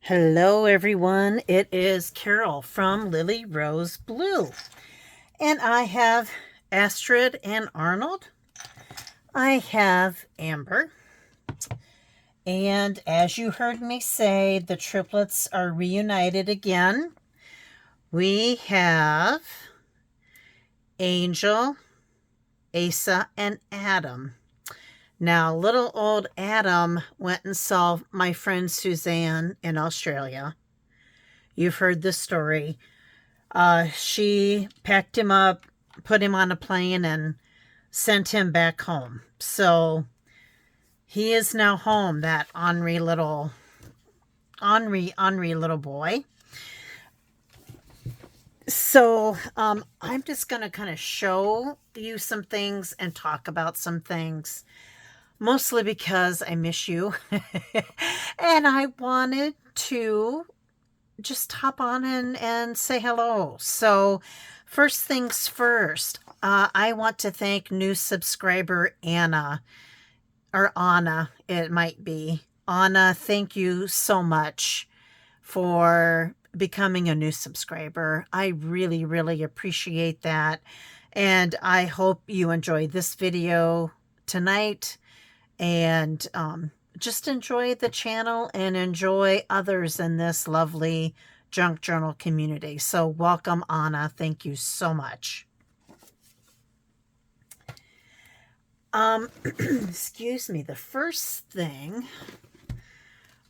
Hello, everyone. It is Carol from Lily Rose Blue, and I have Astrid and Arnold. I have Amber, and as you heard me say, the triplets are reunited again. We have Angel, Asa, and Adam. Now, little old Adam went and saw my friend Suzanne in Australia. You've heard the story. She packed him up, put him on a plane, and sent him back home. So he is now home, that ornery little boy. So I'm just going to kind of show you some things and talk about some things, mostly because I miss you. And I wanted to just hop on and say hello. So first things first, I want to thank new subscriber Anna, or Anna, it might be. Anna, thank you so much for becoming a new subscriber. I really, really appreciate that. And I hope you enjoyed this video tonight and just enjoy the channel and enjoy others in this lovely junk journal community. So welcome, Anna. Thank you so much. Excuse me. The first thing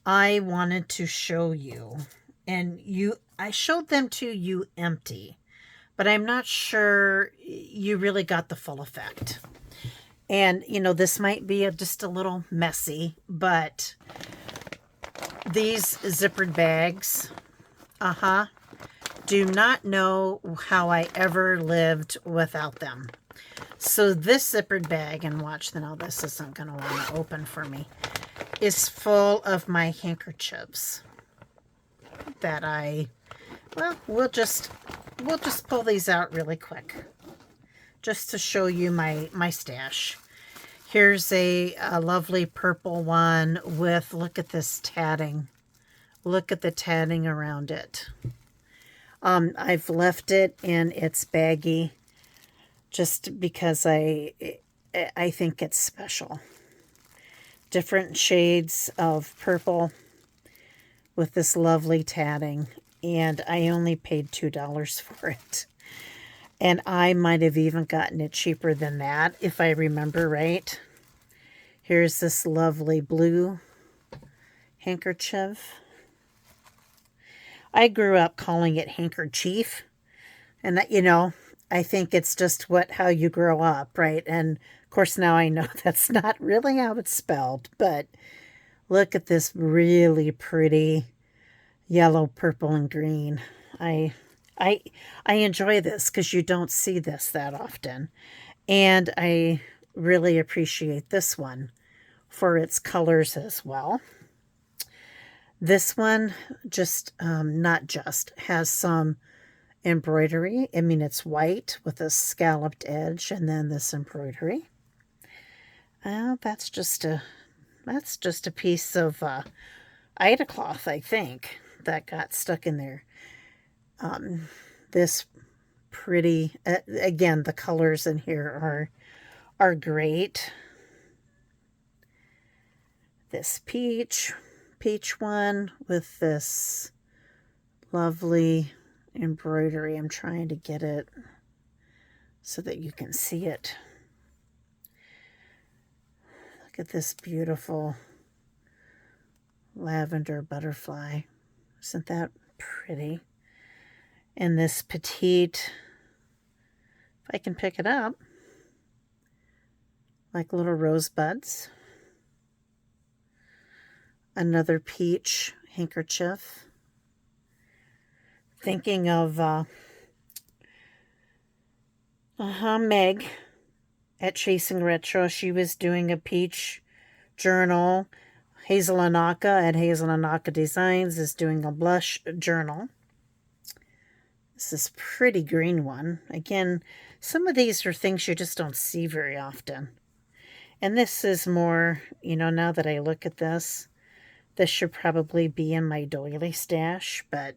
I wanted to show you, and I showed them to you empty, but I'm not sure you really got the full effect. And, this might be just a little messy, but these zippered bags, do not know how I ever lived without them. So this zippered bag, and watch, now this isn't going to want to open for me, is full of my handkerchiefs that we'll just pull these out really quick just to show you my stash. Here's a lovely purple one with, look at this tatting. Look at the tatting around it. I've left it in its baggie just because I think it's special. Different shades of purple with this lovely tatting, and I only paid $2 for it. And I might have even gotten it cheaper than that, if I remember right. Here's this lovely blue handkerchief. I grew up calling it handkerchief. And that, I think it's just how you grow up, right? And of course now I know that's not really how it's spelled. But look at this really pretty yellow, purple, and green. I enjoy this because you don't see this that often. And I really appreciate this one for its colors as well. This one has some embroidery. I mean, it's white with a scalloped edge and then this embroidery. That's just a piece of Ida cloth, I think, that got stuck in there. This pretty, again, the colors in here are great. This peach one with this lovely embroidery. I'm trying to get it so that you can see it. Look at this beautiful lavender butterfly. Isn't that pretty? And this petite, if I can pick it up, like little rosebuds. Another peach handkerchief. Thinking of Meg at Chasing Retro. She was doing a peach journal. Hazel Anaka at Hazel Anaka Designs is doing a blush journal. This is pretty green one. Again, some of these are things you just don't see very often. And this is more, now that I look at this, This should probably be in my doily stash, but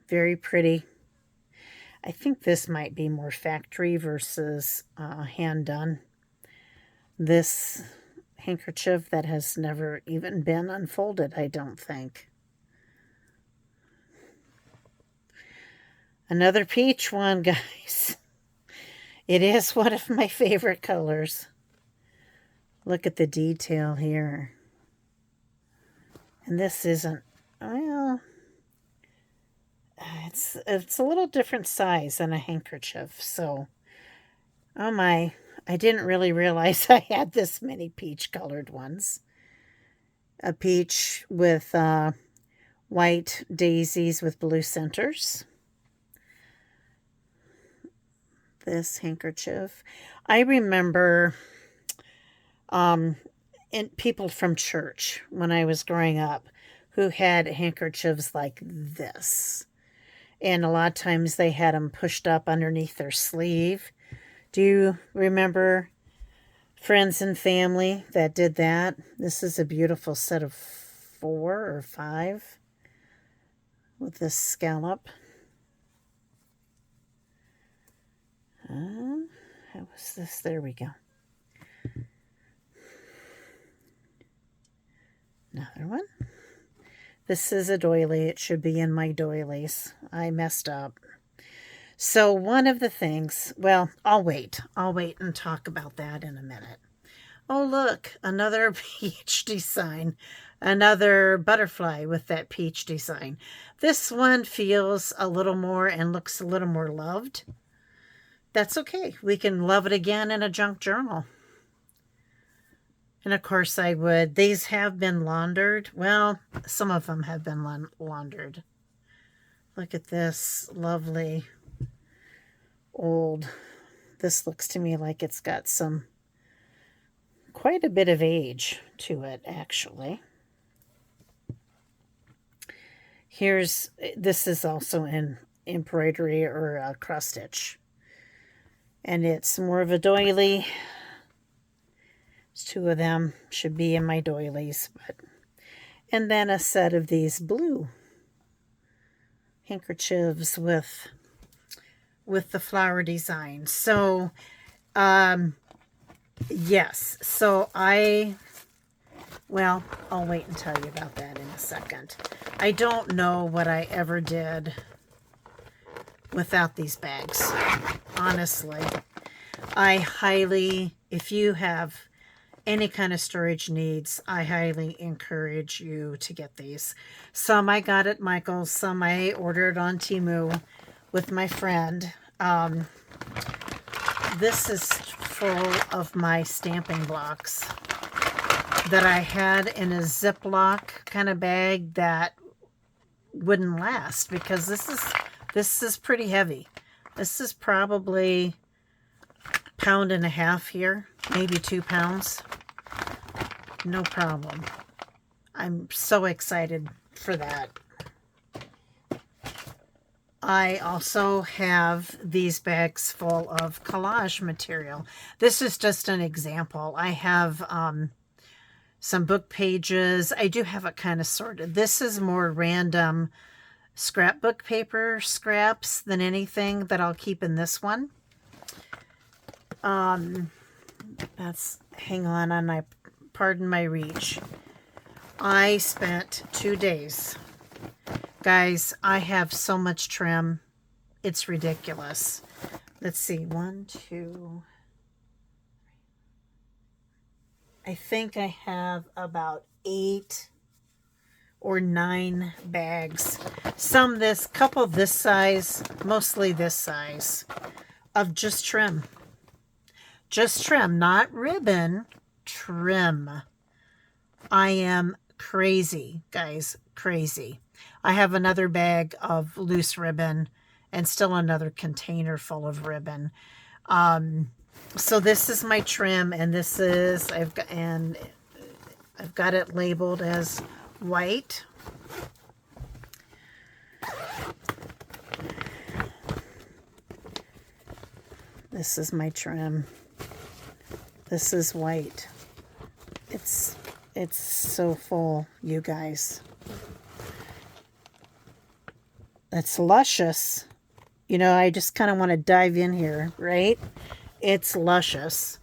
very pretty. I think this might be more factory versus hand done. This handkerchief that has never even been unfolded, I don't think. Another peach one, guys. It is one of my favorite colors. Look at the detail here. And this isn't, well, it's a little different size than a handkerchief. So, oh my, I didn't really realize I had this many peach colored ones. A peach with white daisies with blue centers. This handkerchief. I remember people from church when I was growing up who had handkerchiefs like this. And a lot of times they had them pushed up underneath their sleeve. Do you remember friends and family that did that? This is a beautiful set of 4 or 5 with this scallop. How was this? There we go. Another one. This is a doily. It should be in my doilies. I messed up. So one of the things, well, I'll wait. I'll wait and talk about that in a minute. Oh, look, another peach design. Another butterfly with that peach design. This one feels a little more and looks a little more loved. That's okay. We can love it again in a junk journal. And of course I would. These have been laundered. Well, some of them have been laundered. Look at this lovely old. This looks to me like it's got quite a bit of age to it, actually. This is also in embroidery or cross stitch. And it's more of a doily. There's 2 of them. Should be in my doilies. And then a set of these blue handkerchiefs with the flower design. So, yes. So I'll wait and tell you about that in a second. I don't know what I ever did without these bags. Honestly, if you have any kind of storage needs, I highly encourage you to get these. Some I got at Michael's, some I ordered on Temu with my friend. This is full of my stamping blocks that I had in a Ziploc kind of bag that wouldn't last, because this is pretty heavy. This is probably 1.5 pounds here, maybe 2 pounds. No problem. I'm so excited for that. I also have these bags full of collage material. This is just an example. I have some book pages. I do have it kind of sorted. This is more random scrapbook paper scraps than anything that I'll keep in this one. Hang on, pardon my reach. I spent 2 days. Guys, I have so much trim. It's ridiculous. Let's see, 1, 2. I think I have about 8 or 9 bags. Couple this size, mostly this size, of just trim. Just trim, not ribbon, trim. I am crazy, guys, crazy. I have another bag of loose ribbon and still another container full of ribbon. So this is my trim, and I've got it labeled as white. This is my trim. This is white. It's so full, you guys. It's luscious. You know, I just kind of want to dive in here, right? It's luscious.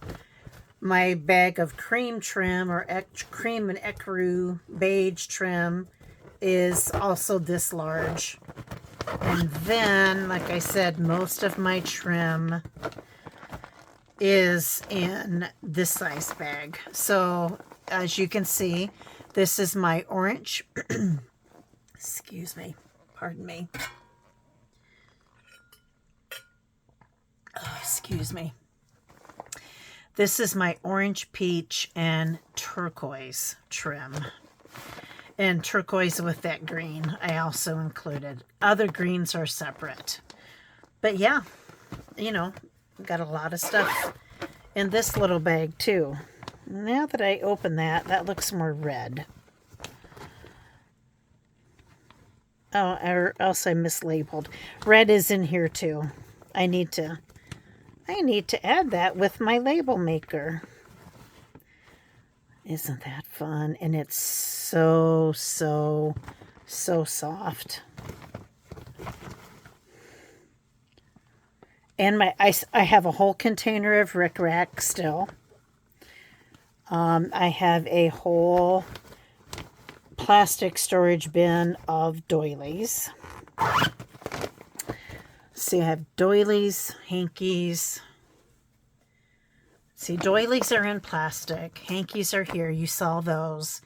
My bag of cream trim or cream and ecru beige trim is also this large. And then, like I said, most of my trim is in this size bag. So as you can see, this is my orange. Excuse me. Pardon me. Oh, excuse me. This is my orange, peach, and turquoise trim. And turquoise with that green I also included. Other greens are separate. But yeah, you know, got a lot of stuff in this little bag too. Now that I open that, that looks more red. Oh, or else I mislabeled. Red is in here too. I need to add that with my label maker. Isn't that fun? And it's so soft. And I have a whole container of Rick Rack still. I have a whole plastic storage bin of doilies. See, I have doilies, hankies. See, doilies are in plastic. Hankies are here. You saw those.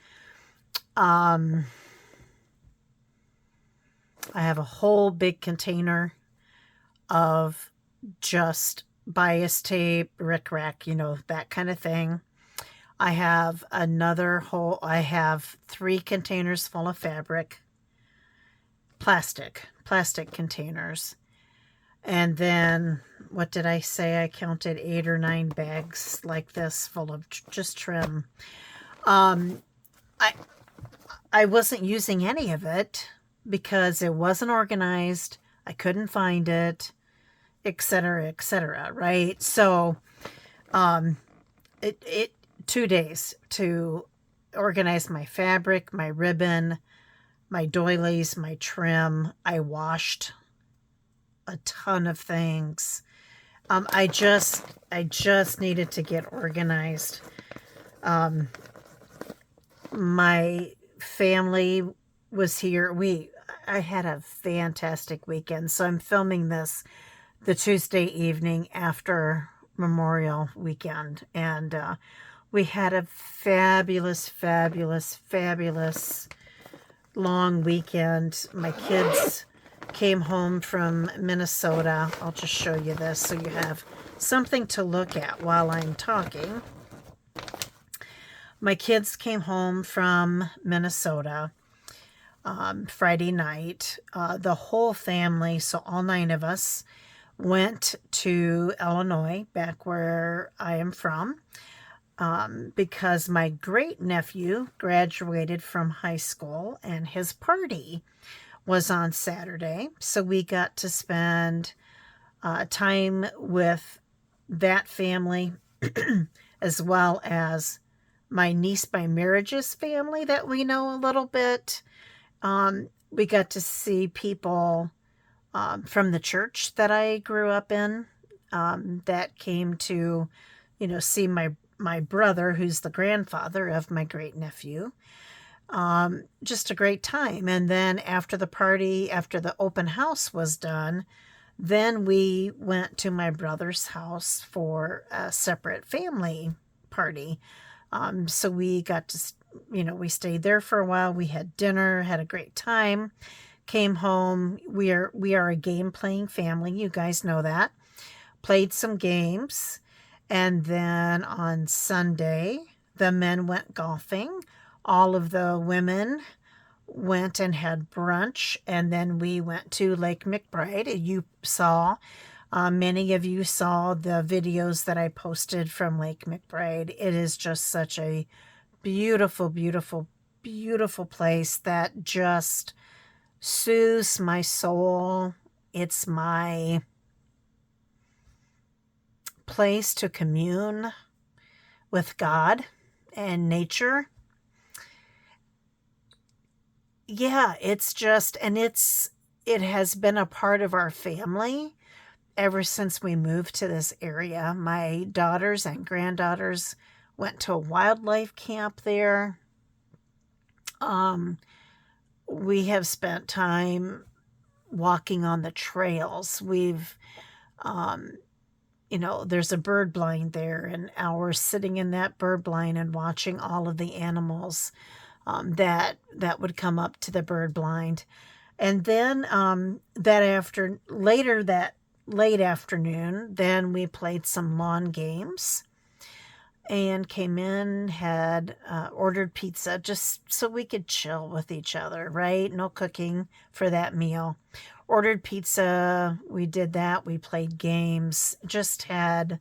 I have a whole big container of just bias tape, Rick Rack, you know, that kind of thing. I have I have 3 containers full of fabric, plastic containers. And then, what did I say? I counted 8 or 9 bags like this full of just trim. I wasn't using any of it because it wasn't organized. I couldn't find it, etc., right? So, it 2 days to organize my fabric, my ribbon, my doilies, my trim. I washed a ton of things. I just needed to get organized. My family was here. I had a fantastic weekend. So I'm filming this the Tuesday evening after Memorial Weekend. And we had a fabulous long weekend. My kids came home from Minnesota. I'll just show you this so you have something to look at while I'm talking. My kids came home from Minnesota Friday night. The whole family, so all 9 of us, went to Illinois, back where I am from, because my great nephew graduated from high school and his party was on Saturday. So we got to spend time with that family as well as my niece by marriage's family that we know a little bit. We got to see people from the church that I grew up in that came to, you know, see my brother, who's the grandfather of my great nephew. Just a great time. And then after the party, after the open house was done, then we went to my brother's house for a separate family party. So we got to, you know, we stayed there for a while. We had dinner, had a great time, came home. We are a game playing family. You guys know that. Played some games. And then on Sunday, the men went golfing. All of the women went and had brunch, and then we went to Lake McBride. You saw, many of you saw the videos that I posted from Lake McBride. It is just such a beautiful place that just soothes my soul. It's my place to commune with God and nature. yeah, it's just, and it has been a part of our family ever since we moved to this area. My daughters and granddaughters went to a wildlife camp there. Um, we have spent time walking on the trails. Um, there's a bird blind there, and hours sitting in that bird blind and watching all of the animals that would come up to the bird blind. And then that late afternoon, then we played some lawn games and came in, had ordered pizza just so we could chill with each other, right? No cooking for that meal. Ordered pizza, we did that, we played games, just had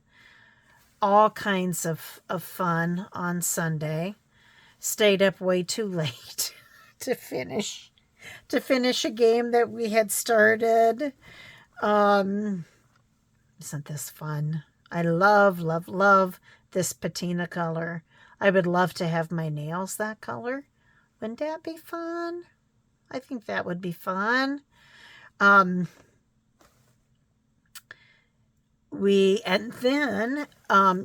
all kinds of fun on Sunday. Stayed up way too late to finish a game that we had started. Um, isn't this fun? I love, love, love this patina color. I would love to have my nails that color. Wouldn't that be fun? I think that would be fun. Um, and then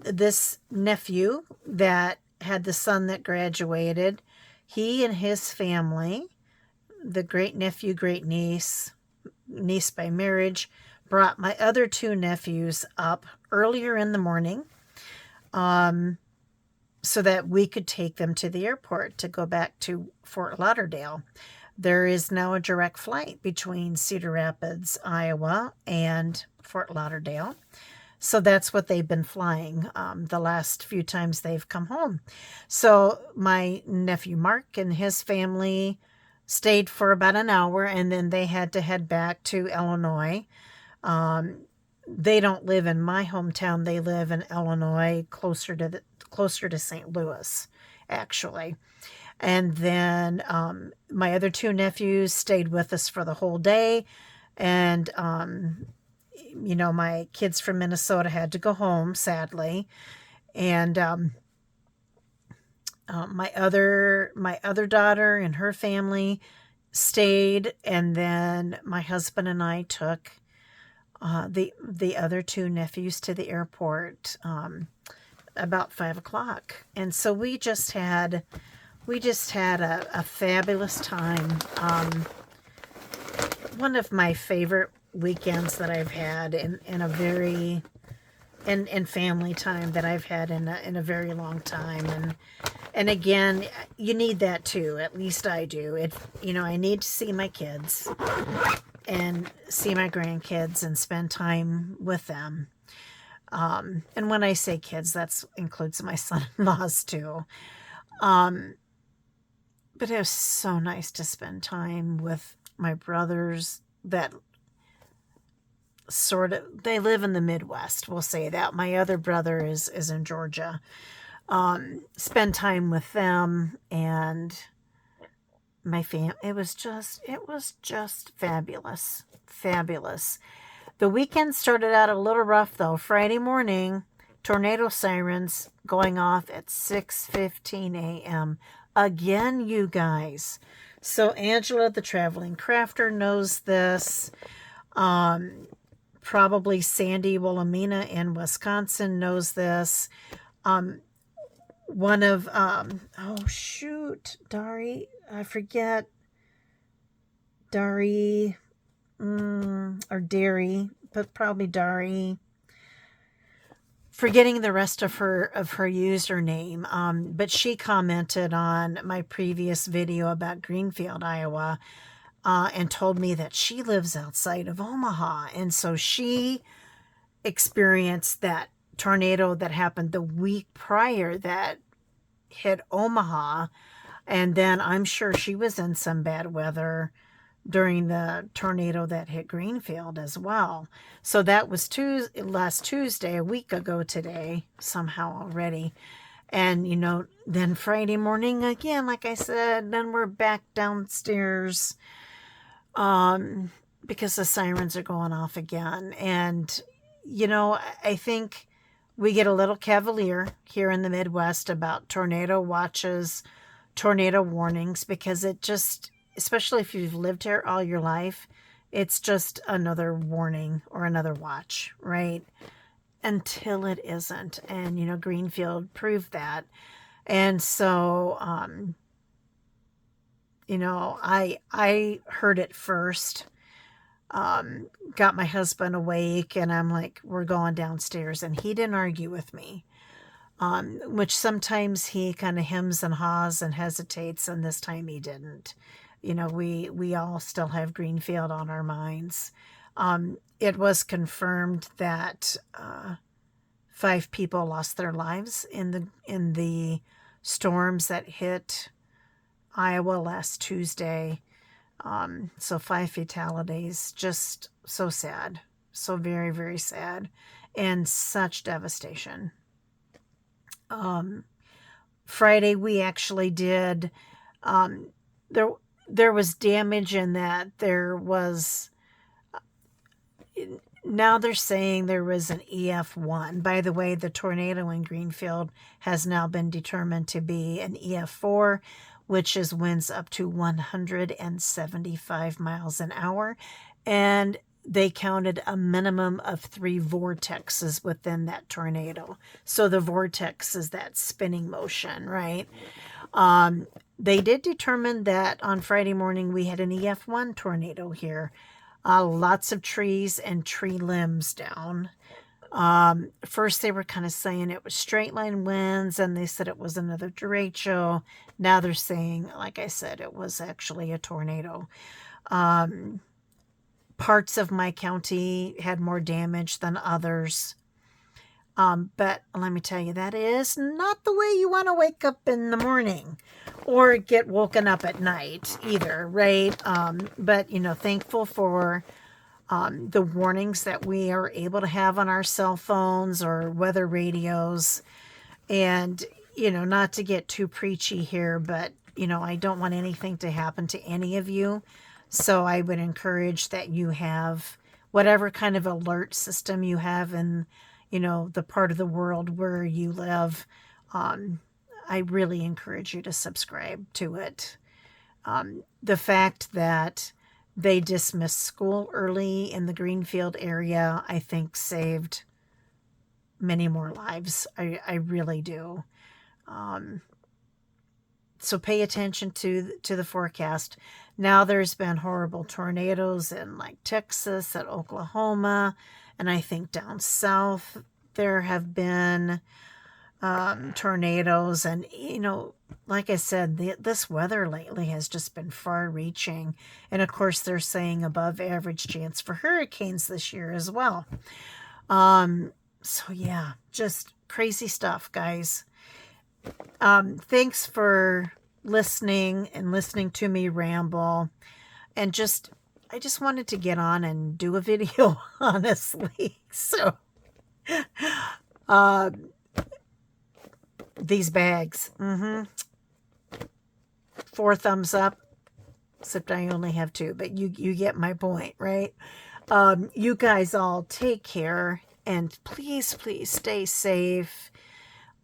this nephew that had the son that graduated, he and his family, the great nephew, great niece, niece by marriage, brought my other two nephews up earlier in the morning so that we could take them to the airport to go back to Fort Lauderdale. There is now a direct flight between Cedar Rapids, Iowa, and Fort Lauderdale. So that's what they've been flying the last few times they've come home. So my nephew Mark and his family stayed for about an hour, and then they had to head back to Illinois. They don't live in my hometown. They live in Illinois, closer to St. Louis, actually. And then my other two nephews stayed with us for the whole day. And, my kids from Minnesota had to go home, sadly. And my other daughter and her family stayed. And then my husband and I took the other two nephews to the airport about 5 o'clock. And so we just had a fabulous time. One of my favorite weekends that I've had in a very and family time that I've had in a very long time. And again, you need that too. At least I do. I need to see my kids and see my grandkids and spend time with them. And when I say kids, that includes my son-in-laws too. But it was so nice to spend time with my brothers that they live in the Midwest, we'll say that. My other brother is in Georgia. Spend time with them and my family. It was just fabulous. Fabulous. The weekend started out a little rough though. Friday morning, tornado sirens going off at 6:15 a.m. Again, you guys. So Angela, the traveling crafter, knows this. Probably Sandy Wilhelmina in Wisconsin knows this. One of, Dari, I forget, Dari, or Derry, but probably Dari. Forgetting the rest of her username, but she commented on my previous video about Greenfield, Iowa, and told me that she lives outside of Omaha, and so she experienced that tornado that happened the week prior that hit Omaha, and then I'm sure she was in some bad weather during the tornado that hit Greenfield as well. So that was last Tuesday, a week ago today, somehow already. And, then Friday morning again, like I said, then we're back downstairs because the sirens are going off again. And, I think we get a little cavalier here in the Midwest about tornado watches, tornado warnings, because especially if you've lived here all your life, it's just another warning or another watch, right? Until it isn't. And, Greenfield proved that. And so, I heard it first, got my husband awake, and I'm like, we're going downstairs. And he didn't argue with me, which sometimes he kind of hems and haws and hesitates, and this time he didn't. We all still have Greenfield on our minds. It was confirmed that 5 people lost their lives in the storms that hit Iowa last Tuesday. So 5 fatalities, just so sad, so very, very sad, and such devastation. Friday we actually did, there was damage in that there was, now they're saying there was an EF1. By the way, the tornado in Greenfield has now been determined to be an EF4, which is winds up to 175 miles an hour. And they counted a minimum of 3 vortexes within that tornado. So the vortex is that spinning motion, right? They did determine that on Friday morning we had an EF1 tornado here. Lots of trees and tree limbs down. First they were kind of saying it was straight line winds, and they said it was another derecho. Now they're saying, like I said, it was actually a tornado. Parts of my county had more damage than others. But let me tell you, that is not the way you want to wake up in the morning or get woken up at night either, right? But, thankful for the warnings that we are able to have on our cell phones or weather radios. And, not to get too preachy here, but, I don't want anything to happen to any of you. So I would encourage that you have whatever kind of alert system you have in, the part of the world where you live. I really encourage you to subscribe to it. The fact that they dismissed school early in the Greenfield area, I think saved many more lives. I really do. So pay attention to the forecast. Now there's been horrible tornadoes in like Texas and Oklahoma, and I think down south there have been tornadoes. And, like I said, this weather lately has just been far-reaching. And, of course, they're saying above average chance for hurricanes this year as well. So, yeah, just crazy stuff, guys. Thanks for listening and listening to me ramble. And I just wanted to get on and do a video, honestly. So, these bags, 4 thumbs up, except I only have 2, but you get my point, right? You guys all take care, and please stay safe.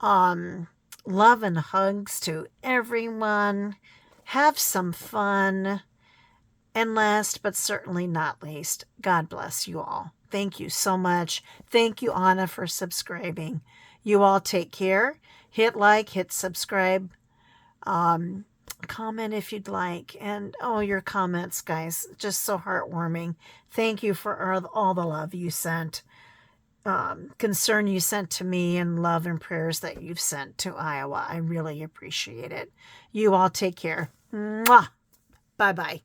Love and hugs to everyone. Have some fun. And last but certainly not least, God bless you all. Thank you so much. Thank you, Anna, for subscribing. You all take care. Hit like, hit subscribe, comment if you'd like. And, your comments, guys, just so heartwarming. Thank you for all the love you sent, concern you sent to me, and love and prayers that you've sent to Iowa. I really appreciate it. You all take care. Mwah. Bye-bye.